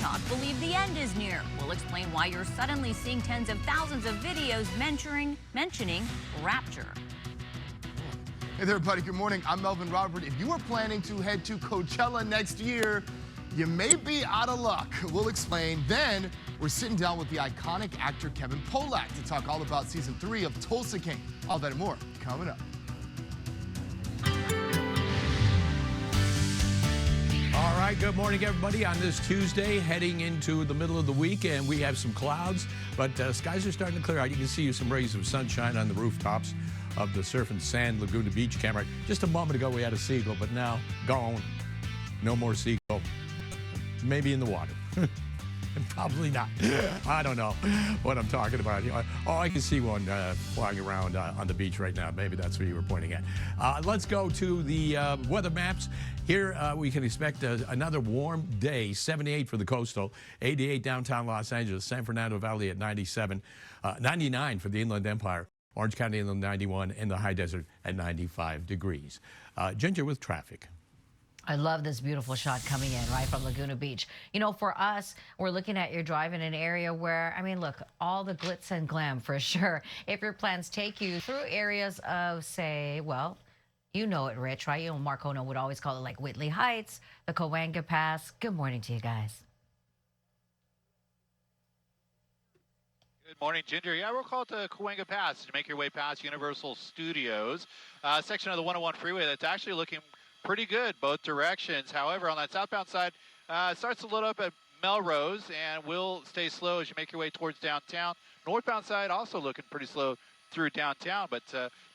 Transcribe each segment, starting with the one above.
not believe the end is near. We'll explain why you're suddenly seeing tens of thousands of videos mentioning rapture. Hey there, everybody. Good morning. I'm Melvin Robert. If you are planning to head to Coachella next year, you may be out of luck. We'll explain. Then we're sitting down with the iconic actor Kevin Pollak to talk all about season 3 of Tulsa King. All that and more coming up. All right, good morning, everybody. On this Tuesday, heading into the middle of the week, and we have some clouds, but skies are starting to clear out. You can see some rays of sunshine on the rooftops of the Surf and Sand Laguna Beach camera. Just a moment ago, we had a seagull, but now gone. No more seagull. Maybe in the water. Probably not. I don't know what I'm talking about. Oh, I can see one flying around on the beach right now. Maybe that's what you were pointing at. Let's go to the weather maps. Here we can expect another warm day. 78 for the coastal, 88 downtown Los Angeles, San Fernando Valley at 97, 99 for the Inland Empire, Orange County Inland 91, and the high desert at 95 degrees. Ginger with traffic. I love this beautiful shot coming in right from Laguna Beach. You know, for us, we're looking at your drive in an area where, I mean, look, all the glitz and glam for sure. If your plans take you through areas of, say, well, you know it, Rich, right? You know, Marcona would always call it like Whitley Heights, the Cahuenga Pass. Good morning to you guys. Good morning, Ginger. Yeah, we'll call it the Cahuenga Pass to make your way past Universal Studios, section of the 101 freeway that's actually looking pretty good both directions. However, on that southbound side, it starts to load up at Melrose and will stay slow as you make your way towards downtown. Northbound side also looking pretty slow through downtown, but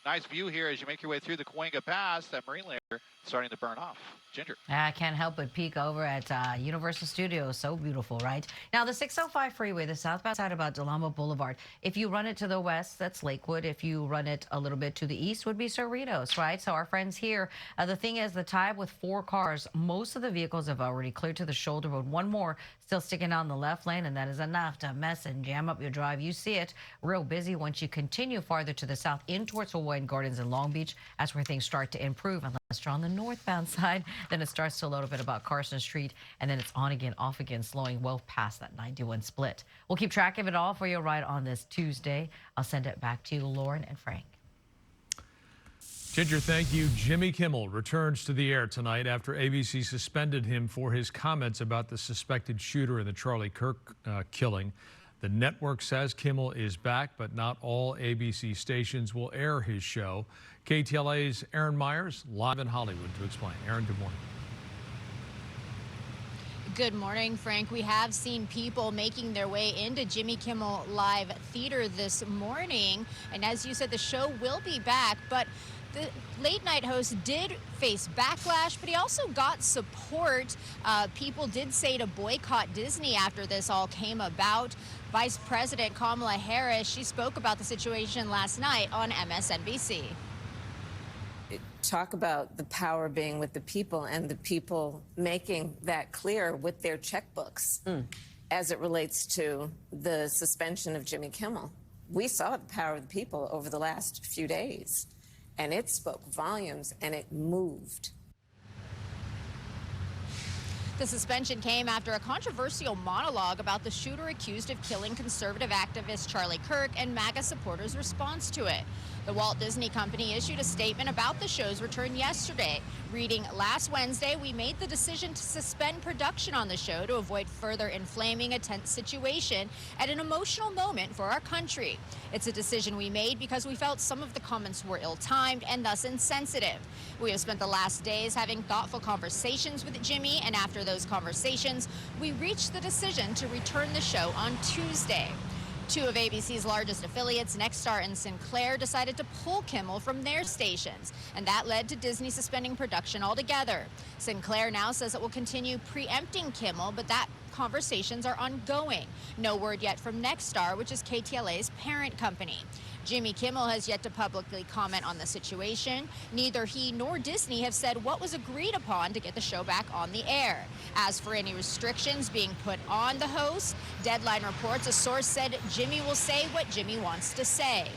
nice view here as you make your way through the Cahuenga Pass. That marine layer starting to burn off. Ginger. I can't help but peek over at Universal Studios. So beautiful, right? Now, the 605 freeway, the southbound side about Delamo Boulevard. If you run it to the west, that's Lakewood. If you run it a little bit to the east, would be Cerritos, right? So our friends here, the thing is, the tie with 4 cars, most of the vehicles have already cleared to the shoulder road. One more still sticking on the left lane, and that is enough to mess and jam up your drive. You see it real busy once you continue farther to the south in towards Hawaiian Gardens and Long Beach. That's where things start to improve. Unless you're on the northbound side, then it starts to load a bit about Carson Street, and then it's on again, off again, slowing well past that 91 split. We'll keep track of it all for you right on this Tuesday. I'll send it back to you, Lauren and Frank. Ginger, thank you. Jimmy Kimmel returns to the air tonight after ABC suspended him for his comments about the suspected shooter in the Charlie Kirk killing. The network says Kimmel is back, but not all ABC stations will air his show. KTLA's Aaron Myers live in Hollywood to explain. Aaron, good morning. Good morning, Frank. We have seen people making their way into Jimmy Kimmel Live Theater this morning. And as you said, the show will be back, but the late night host did face backlash, but he also got support. People did say to boycott Disney after this all came about. Vice President Kamala Harris, she spoke about the situation last night on MSNBC. Talk about the power being with the people and the people making that clear with their checkbooks as it relates to the suspension of Jimmy Kimmel. We saw the power of the people over the last few days, and it spoke volumes and it moved. The suspension came after a controversial monologue about the shooter accused of killing conservative activist Charlie Kirk and MAGA supporters' response to it. The Walt Disney Company issued a statement about the show's return yesterday, reading, "Last Wednesday, we made the decision to suspend production on the show to avoid further inflaming a tense situation at an emotional moment for our country. It's a decision we made because we felt some of the comments were ill-timed and thus insensitive. We have spent the last days having thoughtful conversations with Jimmy, and after those conversations, we reached the decision to return the show on Tuesday." 2 of ABC's largest affiliates, Nexstar and Sinclair, decided to pull Kimmel from their stations, and that led to Disney suspending production altogether. Sinclair now says it will continue preempting Kimmel, but that conversations are ongoing. No word yet from Nexstar, which is KTLA's parent company. Jimmy Kimmel has yet to publicly comment on the situation. Neither he nor Disney have said what was agreed upon to get the show back on the air. As for any restrictions being put on the host, Deadline reports a source said Jimmy will say what Jimmy wants to say.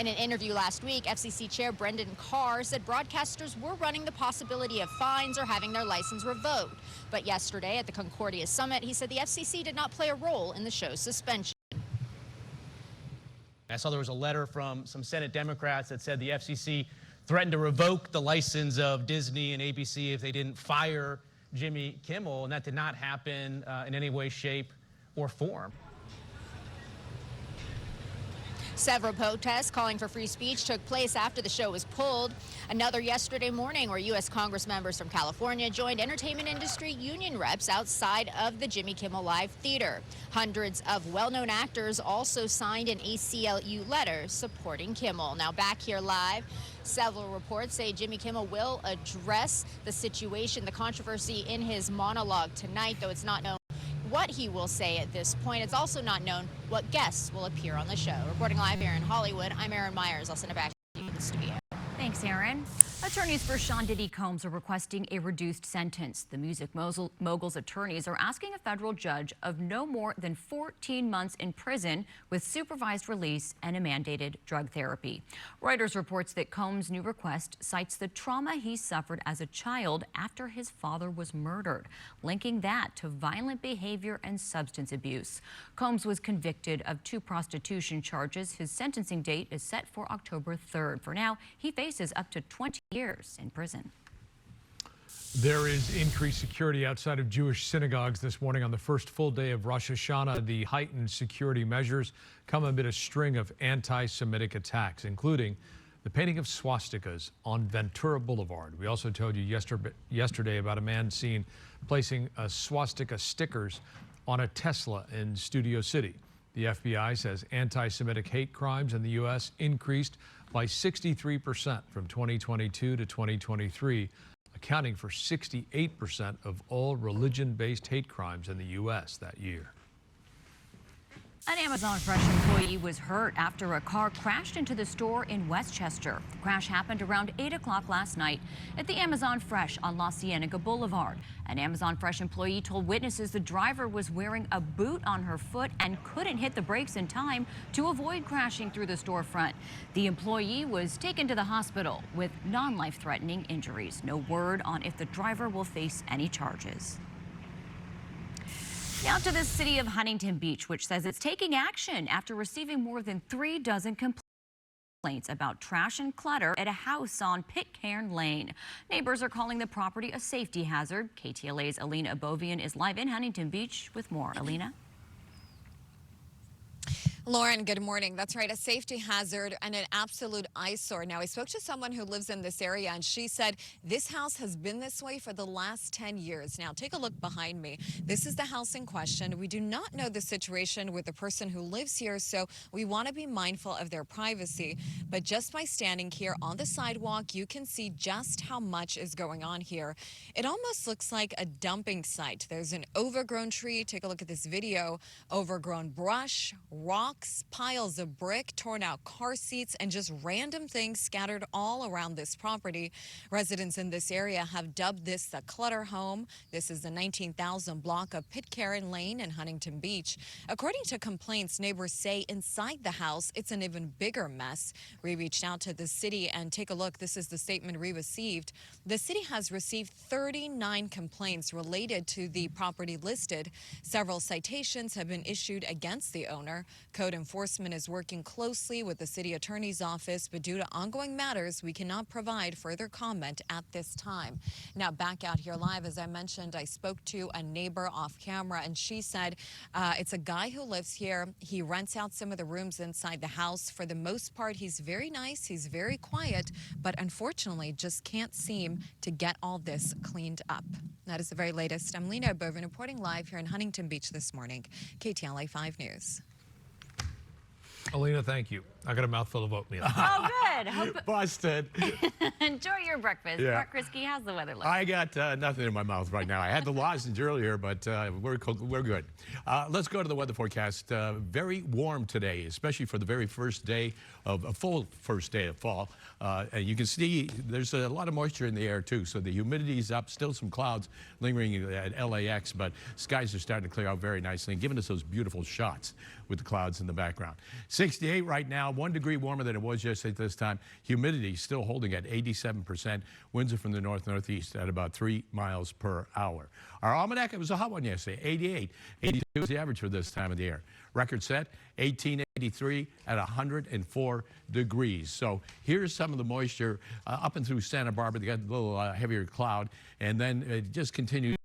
In an interview last week, FCC Chair Brendan Carr said broadcasters were running the possibility of fines or having their license revoked. But yesterday at the Concordia Summit, he said the FCC did not play a role in the show's suspension. I saw there was a letter from some Senate Democrats that said the FCC threatened to revoke the license of Disney and ABC if they didn't fire Jimmy Kimmel, and that did not happen in any way, shape, or form. Several protests calling for free speech took place after the show was pulled. Another yesterday morning where U.S. Congress members from California joined entertainment industry union reps outside of the Jimmy Kimmel Live Theater. Hundreds of well-known actors also signed an ACLU letter supporting Kimmel. Now back here live, several reports say Jimmy Kimmel will address the situation, the controversy in his monologue tonight, though it's not known what he will say at this point. It's also not known what guests will appear on the show. Reporting live here in Hollywood, I'm Erin Myers. I'll send it back to you in the studio. Thanks, Aaron. Attorneys for Sean Diddy Combs are requesting a reduced sentence. The music mogul's attorneys are asking a federal judge of no more than 14 months in prison with supervised release and a mandated drug therapy. Reuters reports that Combs' new request cites the trauma he suffered as a child after his father was murdered, linking that to violent behavior and substance abuse. Combs was convicted of 2 prostitution charges. His sentencing date is set for October 3rd. For now, he faces up to 20 years in prison. There is increased security outside of Jewish synagogues this morning on the first full day of Rosh Hashanah. The heightened security measures come amid a string of anti-Semitic attacks, including the painting of swastikas on Ventura Boulevard. We also told you yesterday about a man seen placing swastika stickers on a Tesla in Studio City. The FBI says anti-Semitic hate crimes in the U.S. increased by 63% from 2022 to 2023, accounting for 68% of all religion-based hate crimes in the U.S. that year. An Amazon Fresh employee was hurt after a car crashed into the store in Westchester. The crash happened around 8 o'clock last night at the Amazon Fresh on La Cienega Boulevard. An Amazon Fresh employee told witnesses the driver was wearing a boot on her foot and couldn't hit the brakes in time to avoid crashing through the storefront. The employee was taken to the hospital with non-life-threatening injuries. No word on if the driver will face any charges. Now to the city of Huntington Beach, which says it's taking action after receiving more than 3 dozen complaints about trash and clutter at a house on Pitcairn Lane. Neighbors are calling the property a safety hazard. KTLA's Alina Abovian is live in Huntington Beach with more. Alina? Lauren, good morning. That's right, a safety hazard and an absolute eyesore. Now, I spoke to someone who lives in this area, and she said this house has been this way for the last 10 years. Now, take a look behind me. This is the house in question. We do not know the situation with the person who lives here, so we want to be mindful of their privacy. But just by standing here on the sidewalk, you can see just how much is going on here. It almost looks like a dumping site. There's an overgrown tree. Take a look at this video. Overgrown brush, rocks, piles of brick, torn out car seats, and just random things scattered all around this property. Residents in this area have dubbed this the clutter home. This is the 19,000 block of Pitcairn Lane in Huntington Beach. According to complaints, neighbors say inside the house, it's an even bigger mess. We reached out to the city, and take a look. This is the statement we received. The city has received 39 complaints related to the property listed. Several citations have been issued against the owner. Code enforcement is working closely with the city attorney's office, but due to ongoing matters, we cannot provide further comment at this time. Now, back out here live, as I mentioned, I spoke to a neighbor off camera, and she said it's a guy who lives here. He rents out some of the rooms inside the house. For the most part, he's very nice. He's very quiet, but unfortunately just can't seem to get all this cleaned up. That is the very latest. I'm Lena Bovin reporting live here in Huntington Beach this morning. KTLA 5 News. Alina, thank you. I got a mouthful of oatmeal. Oh, good. Busted. Enjoy your breakfast. Yeah. Mark Risky, how's the weather looking? I got nothing in my mouth right now. I had the lozenge earlier, but we're good. Let's go to the weather forecast. Very warm today, especially for the very first day of a full first day of fall. And you can see there's a lot of moisture in the air too, so the humidity's up. Still some clouds lingering at LAX, but skies are starting to clear out very nicely and giving us those beautiful shots with the clouds in the background. 68 right now. now 1 degree warmer than it was yesterday at this time. Humidity still holding at 87%. Winds are from the north-northeast at about 3 miles per hour. Our almanac, it was a hot one yesterday, 88. 82 is the average for this time of the year. Record set, 1883 at 104 degrees. So here's some of the moisture up and through Santa Barbara. They got a little heavier cloud, and then it just continues